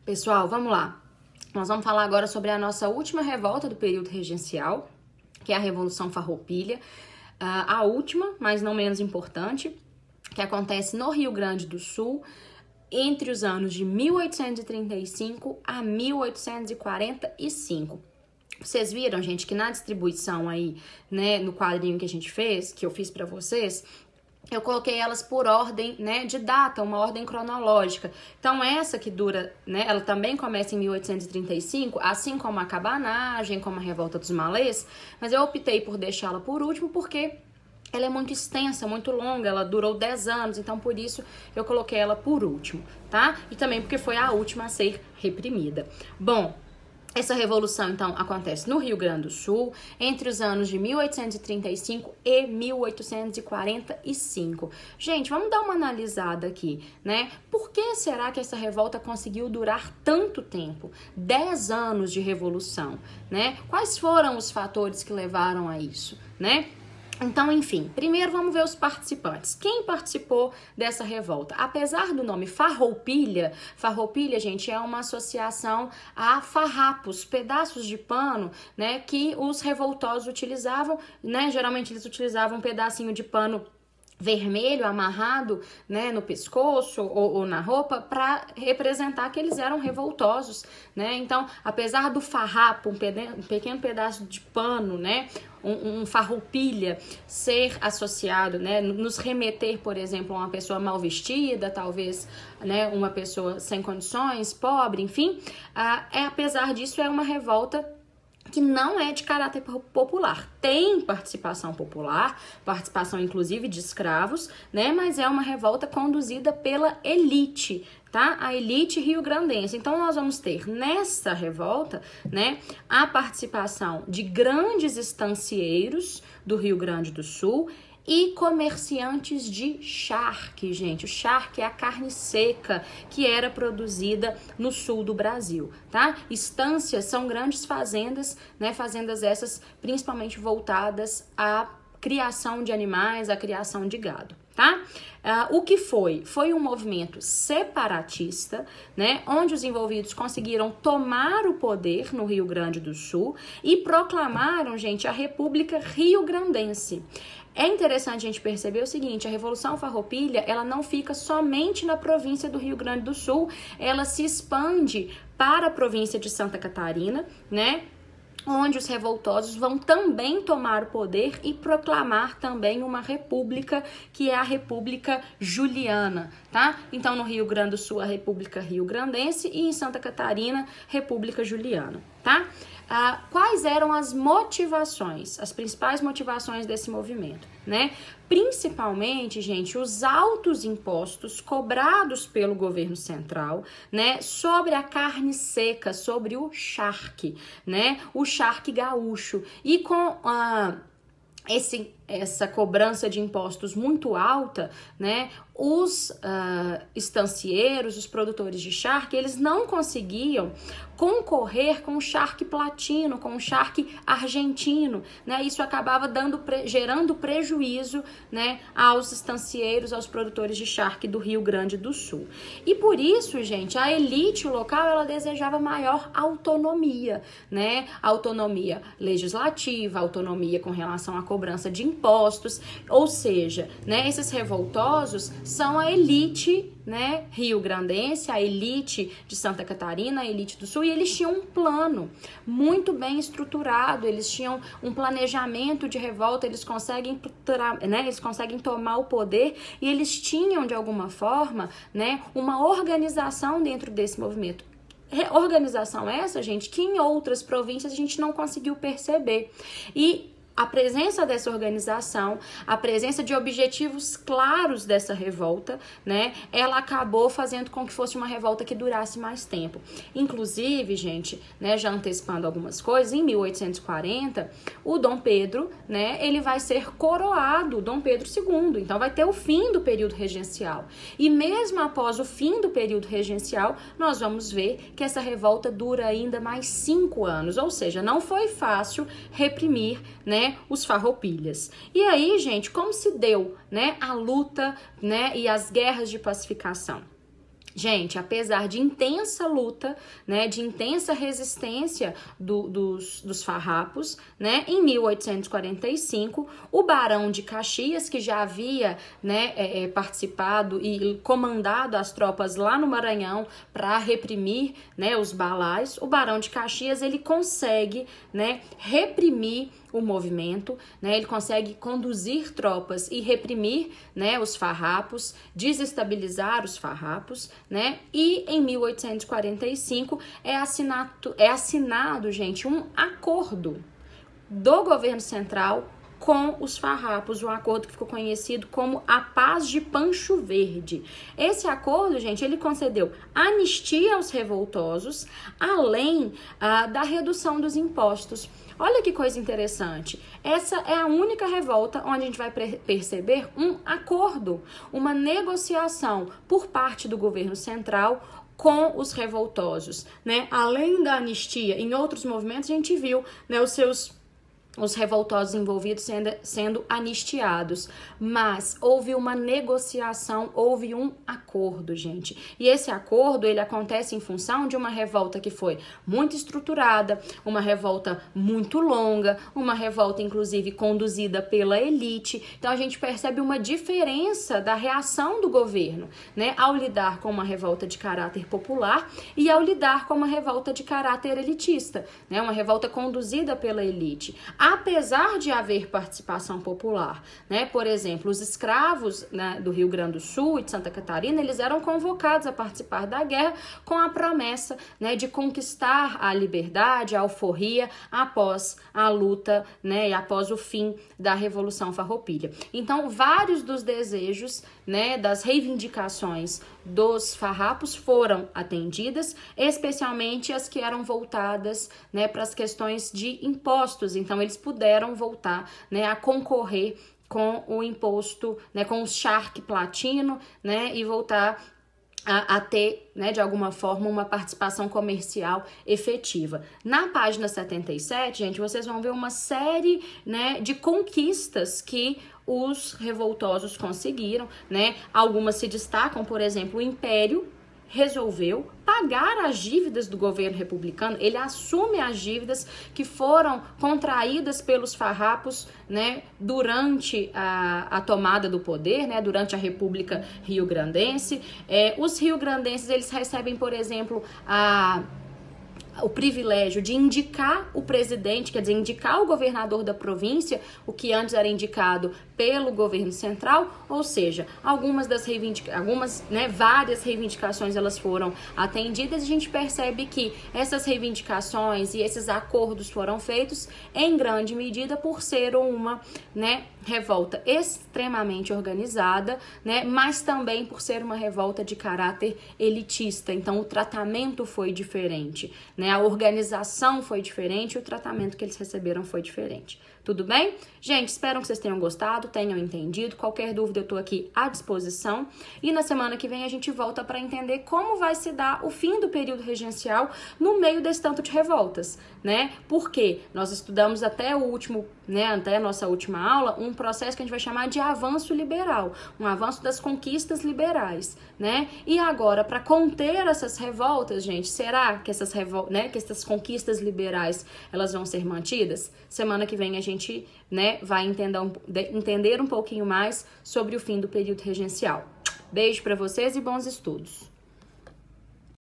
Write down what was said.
Pessoal, vamos lá. Nós vamos falar agora sobre a nossa última revolta do período regencial, que é a Revolução Farroupilha. A última, mas não menos importante, que acontece no Rio Grande do Sul, entre os anos de 1835 a 1845. Vocês viram, gente, que na distribuição aí, né, no quadrinho que a gente fez, que eu fiz pra vocês, eu coloquei elas por ordem, né, de data, uma ordem cronológica. Então, essa que dura, né, ela também começa em 1835, assim como a cabanagem, como a Revolta dos Malês, mas eu optei por deixá-la por último porque ela é muito extensa, muito longa, ela durou 10 anos, então por isso eu coloquei ela por último, tá? E também porque foi a última a ser reprimida. Bom, essa revolução, então, acontece no Rio Grande do Sul, entre os anos de 1835 e 1845. Gente, vamos dar uma analisada aqui, né? Por que será que essa revolta conseguiu durar tanto tempo? 10 anos de revolução, né? Quais foram os fatores que levaram a isso, né? Então, enfim, primeiro vamos ver os participantes. Quem participou dessa revolta? Apesar do nome Farroupilha, Farroupilha, gente, é uma associação a farrapos, pedaços de pano, né, que os revoltosos utilizavam, né, geralmente eles utilizavam um pedacinho de pano vermelho amarrado, né, no pescoço ou na roupa para representar que eles eram revoltosos, né? Então, apesar do farrapo, um pequeno pedaço de pano, né, um farroupilha ser associado, né, nos remeter, por exemplo, a uma pessoa mal vestida, talvez, né, uma pessoa sem condições, pobre, enfim, apesar disso é uma revolta que não é de caráter popular. Tem participação popular, participação inclusive de escravos, né? Mas é uma revolta conduzida pela elite, tá? A elite rio-grandense. Então, nós vamos ter nessa revolta, né, a participação de grandes estancieiros do Rio Grande do Sul e comerciantes de charque, gente. O charque é a carne seca que era produzida no sul do Brasil, tá? Estâncias são grandes fazendas, né? Fazendas essas principalmente voltadas à criação de animais, à criação de gado, tá? O que foi? Foi um movimento separatista, né? Onde os envolvidos conseguiram tomar o poder no Rio Grande do Sul e proclamaram, gente, a República Rio-Grandense. É interessante a gente perceber o seguinte, a Revolução Farroupilha, ela não fica somente na província do Rio Grande do Sul, ela se expande para a província de Santa Catarina, né? Onde os revoltosos vão também tomar o poder e proclamar também uma república, que é a República Juliana, tá? Então, no Rio Grande do Sul, a República Rio-Grandense e em Santa Catarina, República Juliana, tá? Quais eram as motivações, as principais motivações desse movimento, né? Principalmente, gente, os altos impostos cobrados pelo governo central, né, sobre a carne seca, sobre o charque, né, o charque gaúcho. E com essa cobrança de impostos muito alta, né, os estancieiros, os produtores de charque, eles não conseguiam concorrer com o charque platino, com o charque argentino, né? Isso acabava gerando prejuízo, né, aos estancieiros, aos produtores de charque do Rio Grande do Sul. E por isso, gente, a elite local, ela desejava maior autonomia, né? Autonomia legislativa, autonomia com relação à cobrança de impostos, ou seja, né, esses revoltosos são a elite, né, rio-grandense, a elite de Santa Catarina, a elite do Sul, e eles tinham um plano muito bem estruturado, eles tinham um planejamento de revolta, eles conseguem tomar o poder e eles tinham, de alguma forma, né, uma organização dentro desse movimento. Organização essa, gente, que em outras províncias a gente não conseguiu perceber. E a presença dessa organização, a presença de objetivos claros dessa revolta, né, ela acabou fazendo com que fosse uma revolta que durasse mais tempo. Inclusive, gente, né, já antecipando algumas coisas, em 1840, o Dom Pedro, né, ele vai ser coroado, Dom Pedro II, então vai ter o fim do período regencial. E mesmo após o fim do período regencial, nós vamos ver que essa revolta dura ainda mais 5 anos, ou seja, não foi fácil reprimir, né, os farroupilhas. E aí, gente, como se deu, né, a luta, né, e as guerras de pacificação? Gente, apesar de intensa luta, né, de intensa resistência dos farrapos, né, em 1845, o Barão de Caxias, que já havia, né, participado e comandado as tropas lá no Maranhão para reprimir, né, os balais, o Barão de Caxias ele consegue, né, reprimir o movimento, né, ele consegue conduzir tropas e reprimir, né, os farrapos, desestabilizar os farrapos, né, e em 1845 é assinado, gente, um acordo do governo central com os farrapos, um acordo que ficou conhecido como a Paz de Pancho Verde. Esse acordo, gente, ele concedeu anistia aos revoltosos, além da redução dos impostos. Olha que coisa interessante. Essa é a única revolta onde a gente vai perceber um acordo, uma negociação por parte do governo central com os revoltosos, né? Além da anistia, em outros movimentos a gente viu, né, os revoltosos envolvidos sendo anistiados, mas houve uma negociação, houve um acordo, gente. E esse acordo, ele acontece em função de uma revolta que foi muito estruturada, uma revolta muito longa, uma revolta, inclusive, conduzida pela elite. Então, a gente percebe uma diferença da reação do governo, né, ao lidar com uma revolta de caráter popular e ao lidar com uma revolta de caráter elitista, né, uma revolta conduzida pela elite. Apesar de haver participação popular, né? Por exemplo, os escravos, né, do Rio Grande do Sul e de Santa Catarina, eles eram convocados a participar da guerra com a promessa, né, de conquistar a liberdade, a alforria após a luta, né, e após o fim da Revolução Farroupilha. Então, vários dos desejos, né, das reivindicações dos farrapos foram atendidas, especialmente as que eram voltadas, né, para as questões de impostos. Então, eles puderam voltar, né, a concorrer com o imposto, né, com o charque platino, né, e voltar a ter, né, de alguma forma, uma participação comercial efetiva. Na página 77, gente, vocês vão ver uma série, né, de conquistas que os revoltosos conseguiram, né? Algumas se destacam, por exemplo, o Império resolveu pagar as dívidas do governo republicano, ele assume as dívidas que foram contraídas pelos farrapos, né, durante a tomada do poder, né, durante a República Rio-Grandense. Os rio-grandenses, eles recebem, por exemplo, o privilégio de indicar o presidente, quer dizer, indicar o governador da província, o que antes era indicado pelo governo central, ou seja, várias reivindicações elas foram atendidas e a gente percebe que essas reivindicações e esses acordos foram feitos em grande medida por ser uma, né, revolta extremamente organizada, né, mas também por ser uma revolta de caráter elitista. Então, o tratamento foi diferente, né, a organização foi diferente, o tratamento que eles receberam foi diferente. Tudo bem? Gente, espero que vocês tenham gostado, tenham entendido. Qualquer dúvida eu tô aqui à disposição. E na semana que vem a gente volta para entender como vai se dar o fim do período regencial no meio desse tanto de revoltas, né? Porque nós estudamos até a nossa última aula, um processo que a gente vai chamar de avanço liberal, um avanço das conquistas liberais, né? E agora, para conter essas revoltas, gente, será que que essas conquistas liberais, elas vão ser mantidas? Semana que vem a gente, né, vai entender um pouquinho mais sobre o fim do período regencial. Beijo para vocês e bons estudos!